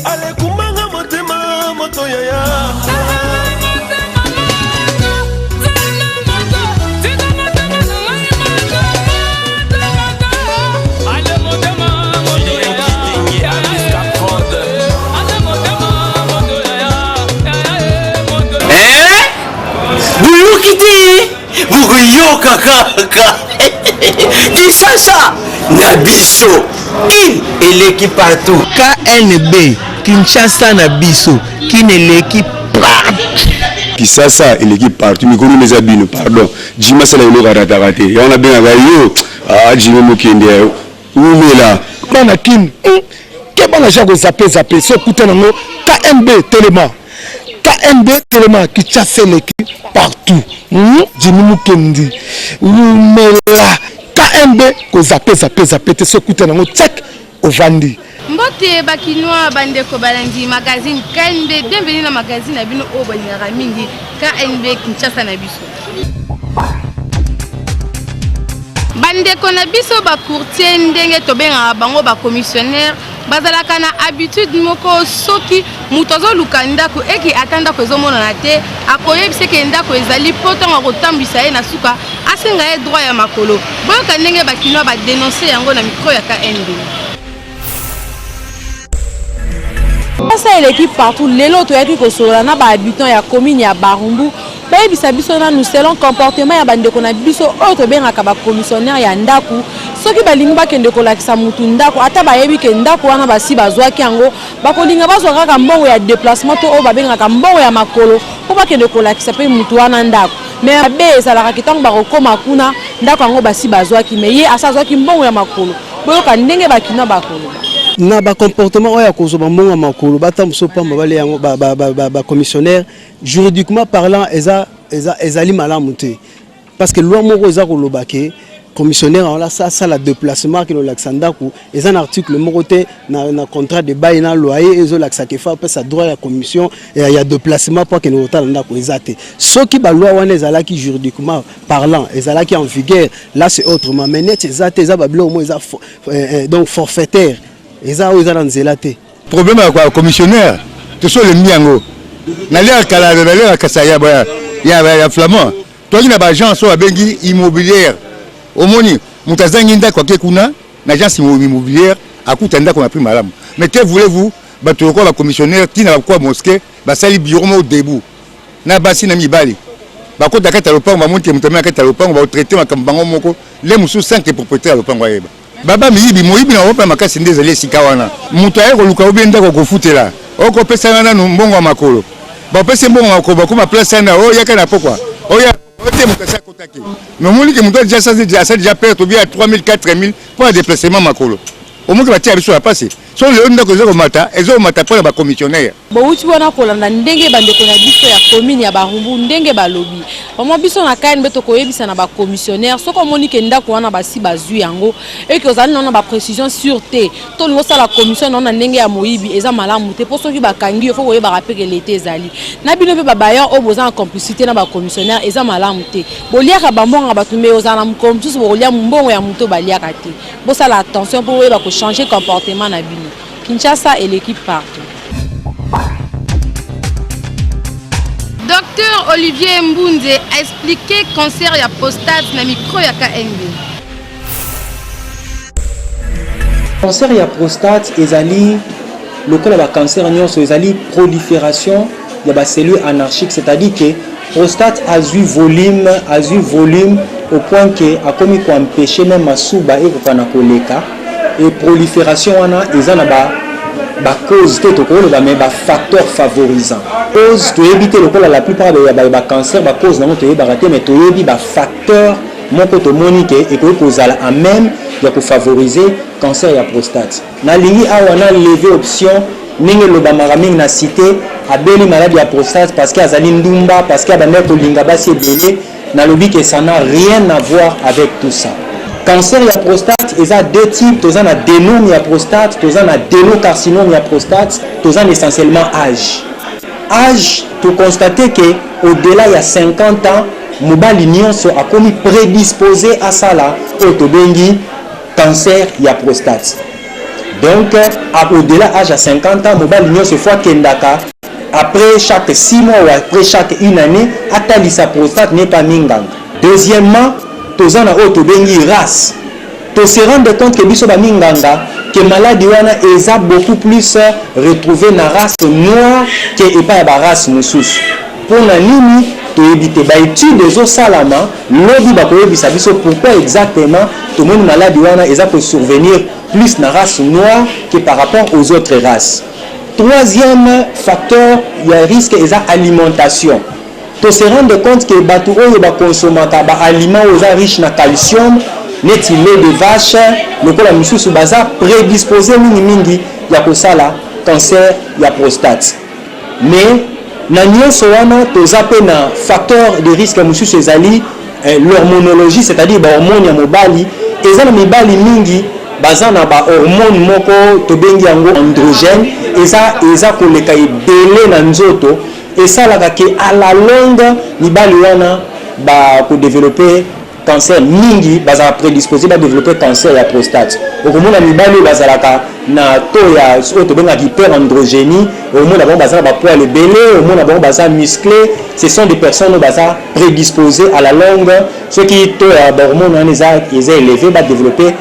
Ale kumanga motema moto yaya. Buyo kaka Kinshasa Nabiso Kin eleki partout KNB Kinshasa Nabiso Kin eleki partout Kinshasa eleki partout mikuru les abino pardon Jima sala ilo karatakate yana benga gayo Jima mukende umela Bana kin Kebana jago zape so kutana no KNB Telema KNB Telema Kinshasa eleki partout Jimmy Mukendi Umela KNB ko zape te so kuta nango check ovandi mbote bakinoa bandeko balandi magazine KNB bienvenue na magazine abino o banyara mingi KNB Kinshasa na biso bandeko na biso ba courtier ndenge tobenga bango ba commissionnaire bazalaka na habitude moko soki mutozo lukanda ko eki atanda ko ezomona na te akoyebise ke ndako ezali potonga kotambisa ye na suka asenga ye droit ya makolo boyoka ndenge bakinoa ba dénoncer yango na micro ya KNB. Ça l'équipe partout lelo toyaki kosola na ba habitants ya commune ya Barumbu bayebisa biso na nous selon comportement ya bandeko na biso oyo tobengaka ba commissionnaire ya ndaku soki balingi bakende kolakisa mutu ndaku ata bayebi ke ndaku wana basi bazwaki yango bakolinga bazwa kaka mbongo ya déplacement to oyo babengaka mbongo ya makolo po bakende kolakisa pe mutu wana ndaku mais abe ezalaka kitango bakokoma kuna ndaku yango basi bazwaki mais ye asazwaki mbongo ya makolo boyoka ndenge bakina bakolo na ba comportement oya kozo ba mbonga makolo batamso pamba bale yango ba commissionnaire juridiquement parlant ezali malamu te parce que loi moko eza kolobake commissionnaire on la ça la déplacement que le laxandaku est un article moko te na contrat de bail na loyer ezo laxake fa pe sa droit ya commission et il y a déplacement pour que nous otala ko ezate ce qui ba loi wana ezalaki juridiquement parlant ezalaki en vigueur là c'est autrement mais net ezate eza ba bilo mo eza donc forfaitaire. Problème avec le commissionnaire, tout ça le miango. N'allez pas à Kassaya, il y a flamand. Toi, il y a des agents immobilière. Au moni, Moutazanginda, quoi que kuna, l'agence immobilière, à coup qu'on a pris madame. Mais que voulez-vous, battre le commissionnaire, qui n'a pas mosquée, sali bureau au début. N'a pas si nami bali. Bako dakata le pang, monter mutamé à le pang, va traiter ma cambango moko, les moussous 5 propriétaires à le pang. Baba miyibi moyibi na opa makasi ndezele sikawana mutu aye koluka obenda ko kofutela oko pesa na mbongo makolo ba pesa mbongo makolo ba kuma place na o yaka na pokwa o ya ote mukasa kotaki no muli ke mutu déjà perdre to bien 3000 4000 pour déplacement makolo au moins que ba tia biso ya passer so le ndako zeko mata ezo mata pour ba commissionnaire bo uti bona kolanda ndenge bandeko na biso ya commune ya Barumbu ndenge balobi Omo biso na KNB to koyebisa na ba commissionnaire soko moni ke ndako wana basi bazui yango et que ozali na ba précision sûreté to lingo sala commission na ndenge ya moyibi eza malamu te po soki bakangi faut koyeba rappeler que l'été ezali na bino pe ba bailleur oboza en complicité na ba commissionnaire eza malamu te boliaka bambonga batumbe ozala mkomtusu bolia mbongo ya muto baliaka te bo sala attention pour koyeba ko changer comportement na bino. Kinshasa et l'équipe partout. Docteur Olivier Mbunze a expliqué cancer ya prostate na micro ya KNB. Cancer ya prostate ezali lokola ba cancer nyonso ezali prolifération ya ba cellules anarchiques, c'est-à-dire que prostate a eu volume au point que a commis ko empêcher même masuba et ko na koleka et prolifération wana eza na ba cause te to ko le ba mais ba facteur favorisant cause to éviter lokola la plupart ba cancer ba cause na to yeba raté mais to yebi ba facteur moko to monique et ko kozala à même ya ko favoriser cancer ya prostate na lingi awa na lever option ninge lo ba maraming na cité abeli maladie ya prostate parce que azali ndumba parce que abanda ko linga basi ebele na lobi que ça n'a rien à voir avec tout ça. Cancer ya prostate, il y a deux types, il y a adénome ya prostate, il y a adénocarcinome ya prostate, il y a essentiellement âge. Âge, tu constates que au-delà de 50 ans, mobali nyonso a commis prédisposé à ça là, au tobengi cancer ya prostate. Donc, au-delà âge à 50 ans, mobile union se fois kendaka. Après chaque 6 mois ou après chaque une année, atali sa prostate n'est pas minganga. Deuxièmement, tozana auto bengi race. To se rendre compte que biso ba minganga que maladie wana eza beaucoup plus retrouvé na race noire que epa ba race mususu. Pour na nini to éviter ba étude des salama lobi ba ko yebisa biso pourquoi exactement to moni maladie wana eza peut survenir plus na race noire que par rapport aux autres races. Troisième facteur, il y a un risque et alimentation. To se rendre compte que batu oyo ba consomata ba aliments riches na calcium, net lait de vache, lokola misusu baza prédisposé mingi ya kosala cancer ya prostate. Mais na nyonso wana toza pe na facteur de risque misusu ezali l'hormonologie, c'est-à-dire ba hormone ya mobali, eza na mibali mingi baza na ba hormone moko to bengi yango androgène, eza koleka ebele na nzoto esalaka ke à la longue mibali wana ba ko développer cancer mingi baza prédisposé ba développer cancer ya prostate. Okomona mibali bazalaka na to ya to benga hyperandrogénie, omona ba baza ba poids ebele, omona ba baza musclé, ce sont des personnes baza prédisposées à la longue ceux qui to ya hormone eza élevé ba développer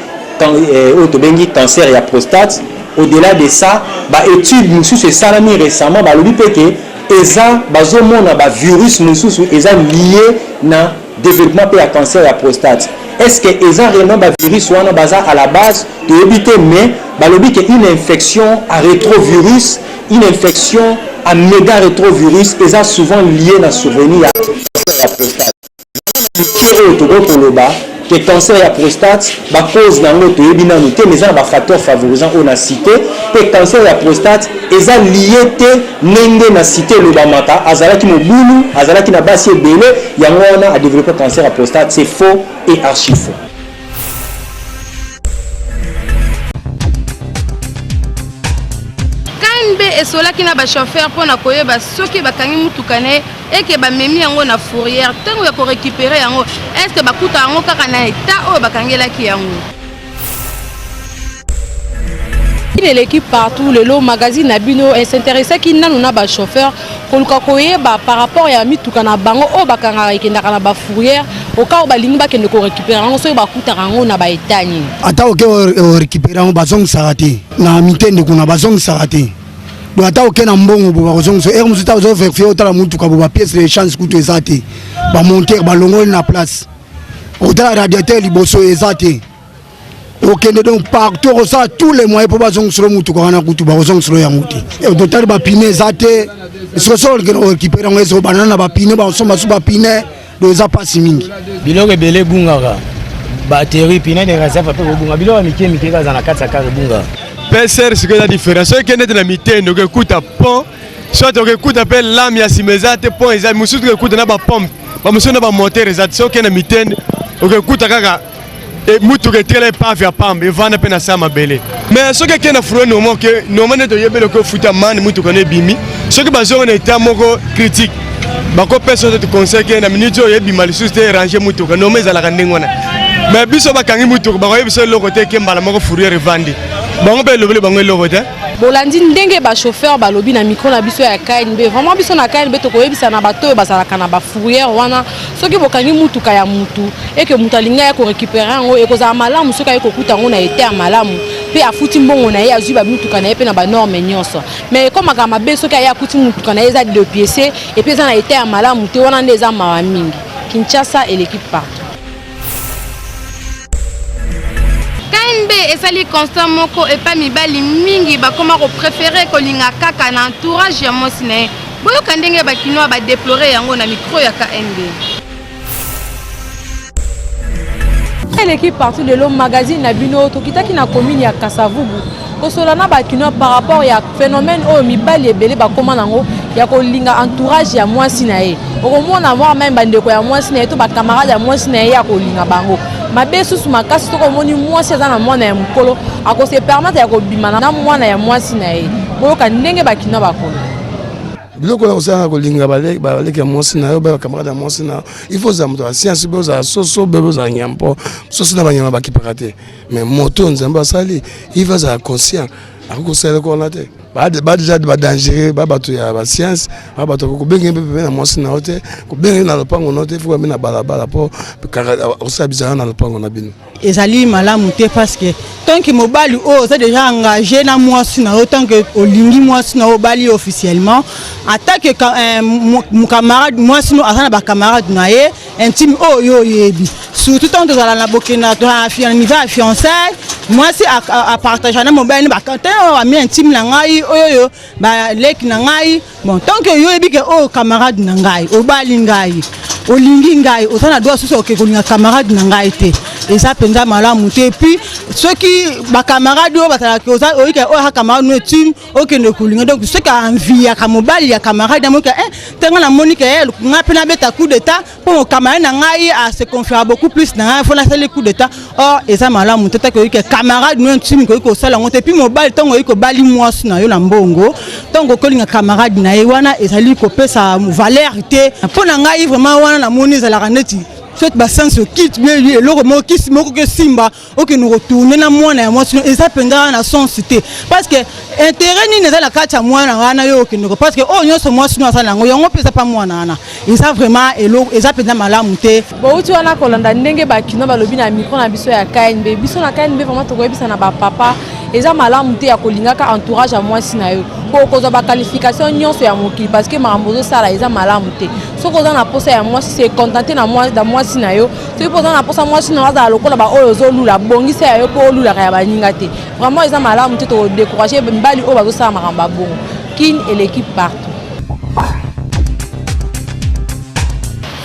autobengi cancer ya prostate. Au-delà de ça, ba étude mususu salami récemment ba lobi peke eza bazomona ba virus mususu eza lié na développement pe ya cancer ya prostate. Est-ce que eza réellement ba virus wana baza à la base de éviter mais ba lobi que une infection à rétrovirus, une infection à méga rétrovirus eza souvent lié na survenir ya cancer ya prostate. Que cancer ya prostate ba cause nango to yebina no te mais ça ba facteur favorisant on a cité que cancer ya prostate eza lié te nenge na cité le bamata azalaki mobulu azalaki na basi ebele yango wana a développé cancer ya prostate. C'est faux et archi faux. KNB esolaki na ba chauffeur pona koyeba soki bakangi mutuka ne eke ba memi yango na fourrière tango ya ko récupérer yango est-ce que bakuta yango kaka na état o bakangelaki yango. Il est l'équipe partout le lot magazine na bino s'intéressait ki nanu na ba chauffeur koluka koyeba par rapport ya mituka na bango o bakanga ekendaka na ba fourrière au cas où balingi bakende ko récupérer yango so bakuta yango na ba état ni ata oke récupérer yango bazong sarate na mitende kuna bazong sarate. Donc ata oke na mbongo bo bazong so er musuta zo vérifier otala mutuka bo ba pièce de chance kutu ezate ba monter ba longo na place otala radiateur liboso ezate. Ok, donc partout ça tous les moyens pour bazong sur mutuka wana kutu bazong sur yanguti et total ba pine ezate so so récupérer yango so banana ba pine ba somba so ba pine do za pasi mingi biloko belé bungaka batterie pine de réserve pe bunga biloko mike kaza na kati ya kare bunga PCR c'est que la différence c'est que net na mitendo que kuta pont soit que kuta pe lame ya simezate pont eza mususu que kuta na ba pompe ba mususu na ba moteur ezate so que na mitendo que kuta kaka et mutu que tele pa via pambe vana pe na sama belé mais ce que na furo no mo que no mo ne to yebelo ko futa man mutu ko ne bimi ce que bazo na état moko critique bako personne te conseille que na minute yo yebi malisus te ranger mutu ko no me zala ka ndengona mais biso bakangi mutu ko ba yebiso loko te ke mbala moko furo revandi bango be lobele bango loko te bolandi ndenge ba chauffeur ba lobi na micro na biso ya KNB vraiment biso na KNB to koyebisa na bato ba salaka na ba fourrière wana soki bokangi mutuka ya mutu et que mutu alinga ya ko récupérer yango e koza malamu soki ay kokuta ngo na été malamu pe afuti mbongo na ye azwi ba mutuka na ye pe na ba norme nyonso mais comme akama be soki ay akuti mutuka na ye za de pièces et puis za na été malamu te wana ndeza mawa mingi. Kinshasa et l'équipe partout. KNB esali constant moko et pas mibali mingi bakoma ko préférer kolinga kaka na entourage ya mosine boyo kandenge bakinoa ba déplorer yango na micro ya KNB. L'équipe partout de l'homme magazine na bino tokitaki na commune ya Kasavubu kosolana bakinoa par rapport ya phénomène o mibali ebele bakoma nango ya kolinga entourage ya mwasi na ye okomona voir même bandeko ya mwasi na ye to ba camarade ya mwasi na ye ya kolinga bango mabe susu makasi to komoni mwasi aza na mwana ya mukolo ako se permettre ya kobima na mwana ya mwasi na ye boyoka ndenge bakinoa bakolo. biloko na osala kolinga baleke ya mwasi na yo ba camarade ya mwasi na il faut za moto ya science be za soso be za nyampo soso na banyama bakipaka te mais moto nzambe asali il va za conscient akosala ko na te ba déjà ba danger ba bato ya ba science ba bato ko benga be na mwasi na hote ko benga na lopango na hote faut na balabala po osala bizarre na lopango na bino ezali malamu te parce que tant que mobali oza déjà engagé na mwasi na yo tant que olingi mwasi na yo bali officiellement attaque mon camarade mwasi no azana ba camarade na ye intime yo yebi surtout tant que la bokena to fiancé mwasi a partager na mobali ba quand ami intime na ngai oyo ba lek na ngai bon tant que yo yebi ke camarade na ngai obali ngai olingi ngai ozana doit suso ke kolinga camarade na ngai te et ça penza malamu te puis ceux qui ba camarade o batala ke oza o ke ha camarade no team o ke ne kolinga donc ceux qui a envie ya kamobali ya camarade mo ke tenga na monique elle ngape na beta coup d'état pour camarade na ngai a se confier beaucoup plus na faut na faire coup d'état or et ça malamu te ke camarade no team ko sala ngote puis mobali tongo ko bali mwasi na yo na mbongo tongo kolinga camarade na ye wana ezali ko pesa valeur te pour na ngai vraiment wana na moni za la raneti fait bassin se quitte bien lui et le remords qui que simba OK nous retourner na mwana ya mwasi et ça pendant na son cité parce que intérêt ni neza la kata mwana wana yo OK nous parce que nyonso mwasi no asala ngo yongo pesa pa mwana na et ça vraiment et ça pendant malamu te bo uti wana kolanda ndenge ba kino balobi na micro na biso ya KNB biso na KNB vraiment to koyebisa na ba papa eza malamu te ya kolingaka entourage ya mwasi na yo ko koza ba qualification nyonso ya mokili parce que makambo sala eza malamu te soko za na posa ya mwasi c'est contenté na mwasi na yo tu posa na posa mwasi na za lokola ba oyo zo lula bongisa ya yo po lula ya baninga te vraiment eza malamu te to décourager mbali o bazo sala makamba bongo kin et l'équipe partout.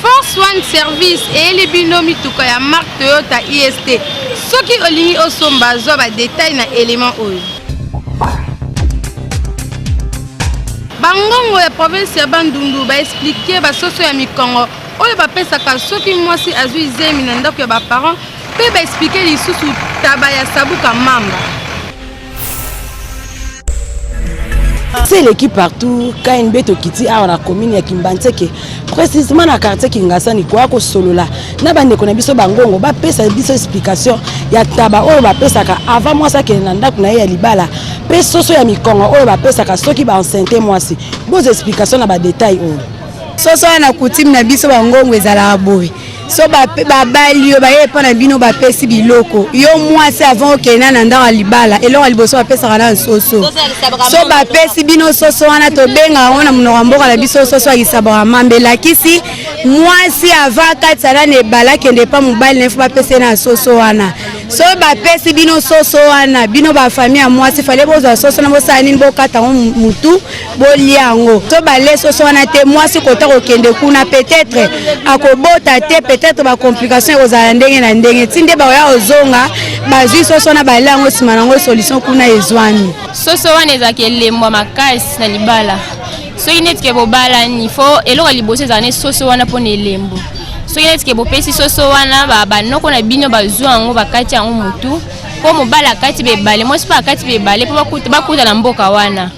Force One Service et les binomi tuko ya marque Toyota IST soki olingi osomba zo ba détail na élément oyo bangongo ya province ya Bandundu ba expliquer ba soso ya mikongo oyo ba pesaka soki mwasi azui zemi na ndako ya ba parents pe ba expliquer lisusu taba ya sabuka mamba. C'est l'équipe partout KNB Tokiti a na commune ya Kimbanteke précisément na quartier Kingasani kwa ko solola na bande ko na biso bangongo ba pesa biso explication ya taba oyo ba pesaka avant moi ça ke na ndako na ya libala pe soso ya mikongo oyo ba pesaka soki ba enceinte mwasi bo explication na ba détail oyo soso na coutume na biso bangongo ezala boy so ba bali yo ba yepa na bino ba pesi biloko yo mwasi avant okena na ndanga libala elonga liboso ba pesa kana soso so ba pesi bino soso wana to benga ona munoko mboka na biso soso akisabara mambela kisi mwasi avant katala ne bala kende pa mobile ne fa pesa na soso wana so ba pesi bino soso wana bino ba famille ya mwasi fale bozo soso na bosa nini bokata mutu boliango so ba le soso wana te mwasi kota ko kende kuna peut-être akobota te peut-être ba complication ozala ndenge na ndenge tinde ba ya ozonga bazwi soso na balango simana ngo solution kuna ezwani soso wana ezakelemwa makasi na libala soki neti ke bobala ni fo eloko liboso ezane soso wana pona elembo soki neti ke bopesi soso wana banoko na bino bazwa yango bakati yango mutu po mobala kati bebale mwasi pa kati bebale po bakuta na mboka wana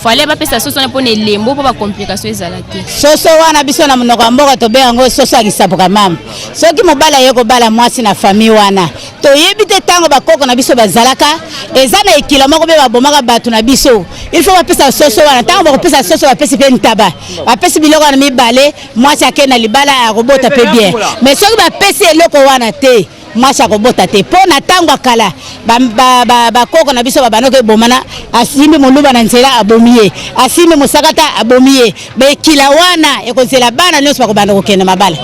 fale ba pesa soso na pona elembo po ba complication ezala te soso wana biso na monoko mboka to be yango soso akisabuka mama soki mobala yeko bala mwasi na famille wana to yebi te tango bakoko na biso bazalaka eza na ekilo moko be babomaka bato na biso il faut ba pesa soso wana tango ba pesa soso ba pesi pe ntaba ba pesi biloko na mibale mwasi akena libala ya robota pe bien mais soki ba pesi eloko wana te mwasi akobota te po na tango akala bakoko na biso babanoke bomana asimbi moluba na nzela abomiye asimbi musakata abomiye bekila wana ekonzela bana nyonso bakobanda kokende mabala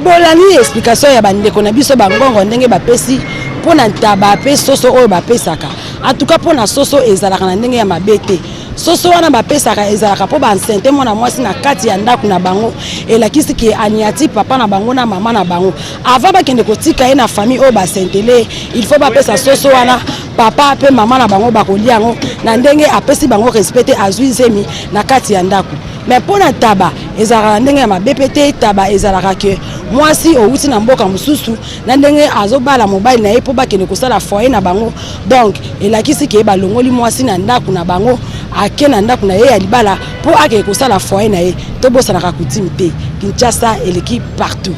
bolani explication ya bandeko na biso bangongo ndenge bapesi pona ntaba pe soso oyo bapesaka en tout cas pona soso ezalaka na ndenge ya mabete soso wana bapesaka ezalaka po bansente mwana mwasi na kati ya ndako na bango elakisi ki aniati papa na bango na mama na bango avant bakende kotika ye na famille oyo basentele il faut bapesa soso wana papa pe mama na bango bakolia yango na ndenge apesi bango respecte azwi zemi na kati ya ndako mais pona taba ezalaka na ndenge ya mabepete taba ezalaka ke mwasi outi na mboka mususu na ndenge azobala mobile na ye po bakende kosala foyer na bango donc elakisi ki balongoli mwasi na ndako na bango ake na ndako na ye ya libala mpo akeke kosala foyer na ye tobosanaka coutume te. Kinshasa eleki partout.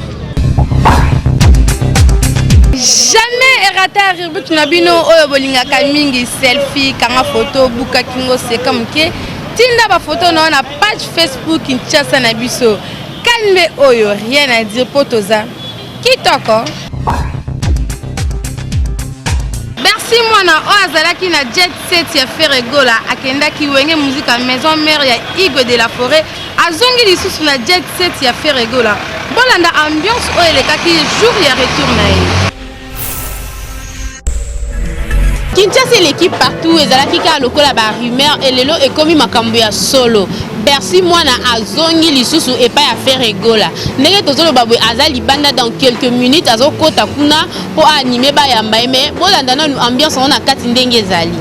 Jamais errata rubrique na bino oyo bolingaka mingi selfie kanga photo buka kingo seka muke tinda ba photo na page Facebook Kinshasa na biso kalme oyo rien à dire potoza kitoko. Merci mwana oyo azalaki na jet set ya Ferregola akendaki wenge musique à maison mère ya Igwe de la Forêt azongi lisusu na jet set ya Ferregola bolanda ambiance oyo elekaki jour ya retour na ye. Kinshasa l'équipe partout ezalaki ka lokola ba rumeur elelo ekomi makambo ya solo. Bercy mwana azongi lisusu epa ya Ferregola. Ndenge tozoloba boye azali banda dans quelques minutes azokota kuna po animer ba ya mbaime bolanda na ambiance on a kati ndenge ezali.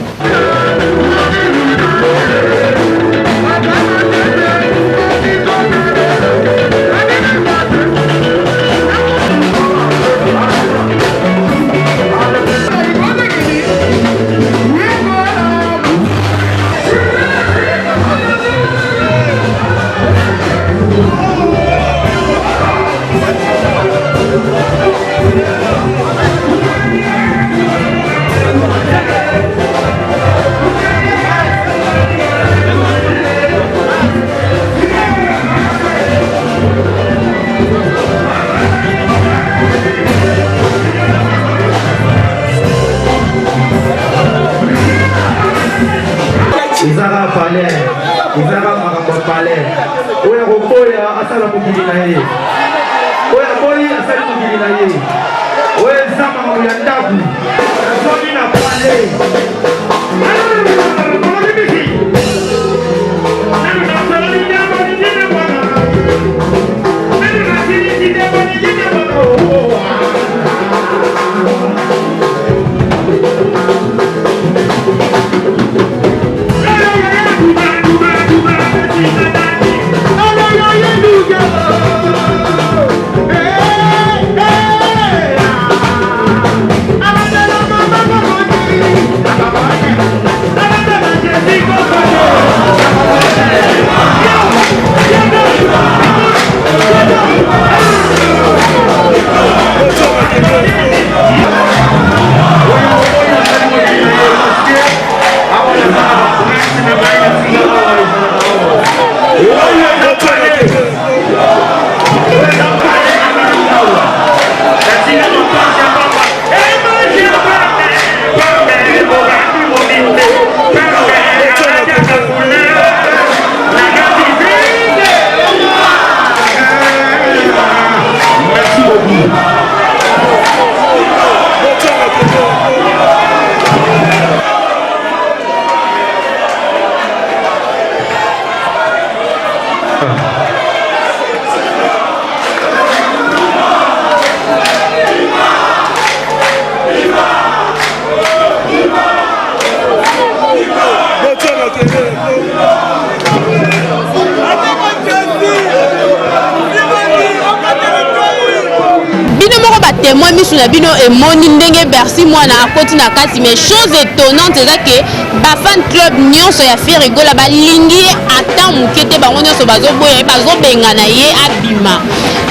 Témoin misu na bino et moni ndenge Bercy mwana akoti na kati mais chose étonnante c'est que ba fan club nyonso ya Ferregola balingi ata mukete bango nyonso bazoboya bazobengana ye abima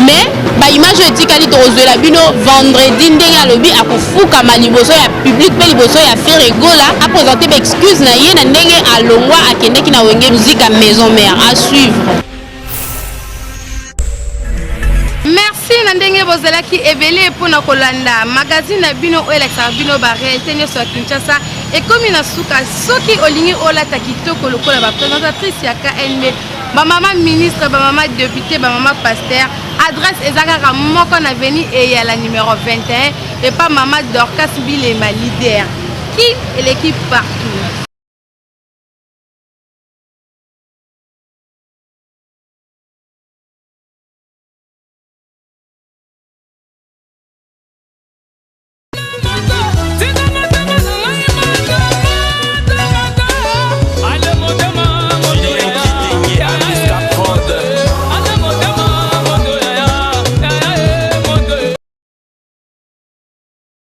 mais ba image etikali tozwela bino vendredi ndenge alobi akofuka maliboso ya public pe liboso ya Ferregola a présenter ba excuse na ye na ndenge alongwa akendeki na wenge musique à maison mère à suivre. Ndenge bozalaki ebele pona kolanda magazine bino oeleka bino ba réalité nyoso ya Kinshasa ekomi na suka soki olingi olata kitoko lokola ba présentatrice ya KNB ba mama ministre ba mama député ba mama pasteur adresse ezakaka moko na avenue et ya la numéro 21 et pas mama Dorcas Bilema leader qui est l'équipe partout.